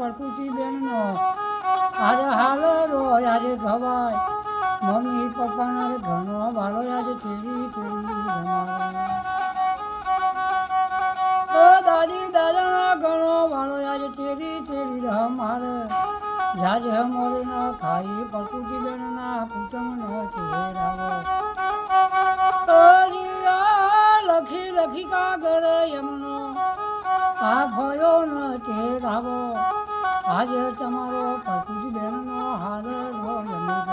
પ્રકૃતિ બેનનો આજે હાલો રો આજે ખવાય મમ્મી પપ્પાના ઘણો ભાલો આજે તેરી દાદી દાદાના ઘણો ભાલો આજે તેરી રમારે જાજ મોરે ન ખાઈ પ્રકૃતિ બેનના કુટુંબનો ચહેરાવો લખી લખી કાગળ યમનો આ ભયો ન ચહેરાવો આજે તમારો પ્રકૃતિ બેનનો હાલ રો જમી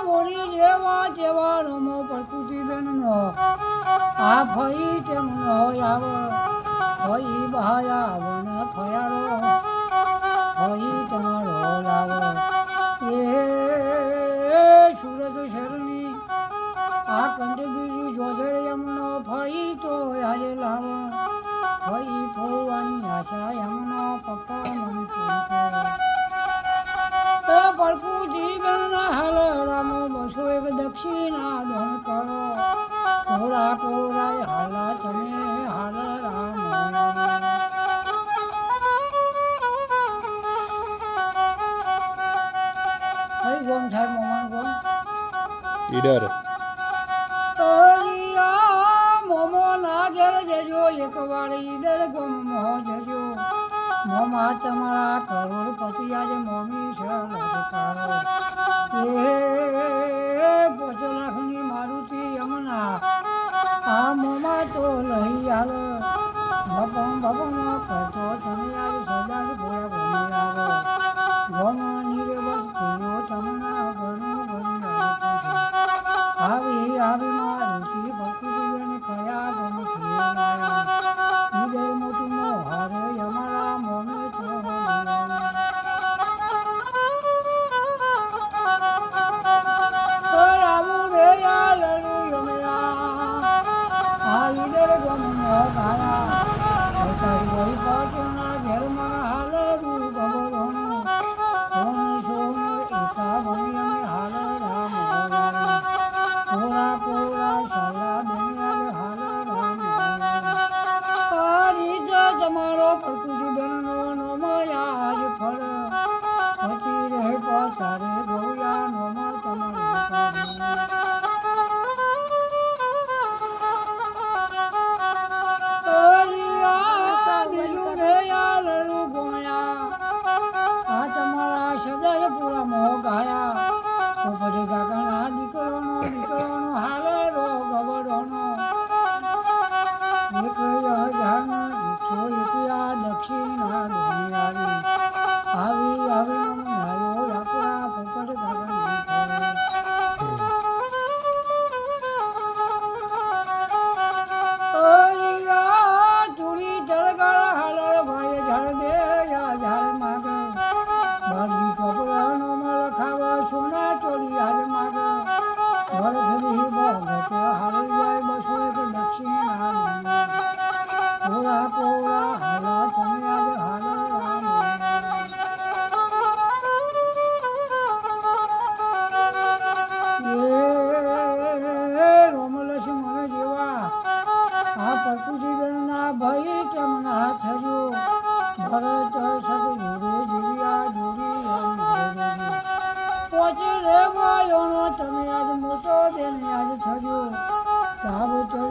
મોરી જેવા જેવા રમો પ્રકૃતિ બેનનો આ ફઈ તેમનો આવ ફઈ બહાયા વન ફયારો ફઈ તમારો લાવ એ સુરત શરની આ કંદગીરી જોધર એમનો ફઈ તો આજે લાવ ફઈ ફોવાની આશા એમનો પપ્પા મમ્મી પ્રકૃતિ બેનના હાલ રામો બસો એક દક્ષિણા દોન કરો કોરા કોરા હાલા તમે હાલ રામ ગોમ થાય મોમાન ગોમ ઈડર મોમો ના ઘેર જજો એક વાર ઈડર ગોમ મો જજો મોમા તમારા કરોડપતિ આજે મોમી છે લડકારો એ 5 લાખની મારુતિ યમુના આ મોમા તો લઈ આલ ભપમ ભપમ કરતો તમે આજ સદા ભોયા ભમી આવો ગોમ નીરે વસ્તીઓ તમના ઘણું ઘણું આવી આવી મારુતિ ભક્તિ બેન કયા ગમ છે ઈડર મોટું મોહાર યમારા મોમે તો આવું રે યાલુ યમરા આ ઈડર ગમ મોહારા તારી વહી પાટના ઘરમાં હાલ રૂ ગબરોનું સોની સોની એકા ભણી અમે હાલ રામ કોરા કોરા શાલા બેનિયાલ હાલ રામ તમારો પ્રકૃતિ બેનનો નોમયા જ ફળ પછી રહે પાછારે ગોયા નોમ તમારા સદર પૂરા મોહ ગાયા તો પછી કાકાના દીકરોનો હાલ રો ગબડોનો એક હજારનો 101 દક્ષિણા દુનિયાની આવી આવી નાયો આપણા પોપટ કાકા ચૂડી જળગાળ હાલ ભાઈ ઝાડ દે યા ઝાડ માગે બાજી કપડાનો મળ ખાવા સોના ચોરી હાલ માગે વર્ષની ભગત હાલ જાય 201 દક્ષિણા કોરા કોરા હાલા તમે આજ હાલ રોમલસ મને જેવા આ પ્રકૃતિ બેનના ભય તેમના થજો ભરત સદયુરે જીવ્યા જોડી પોચી રે બોયોનો તમે આજ મોટો બેન આજ થજો તાવ તો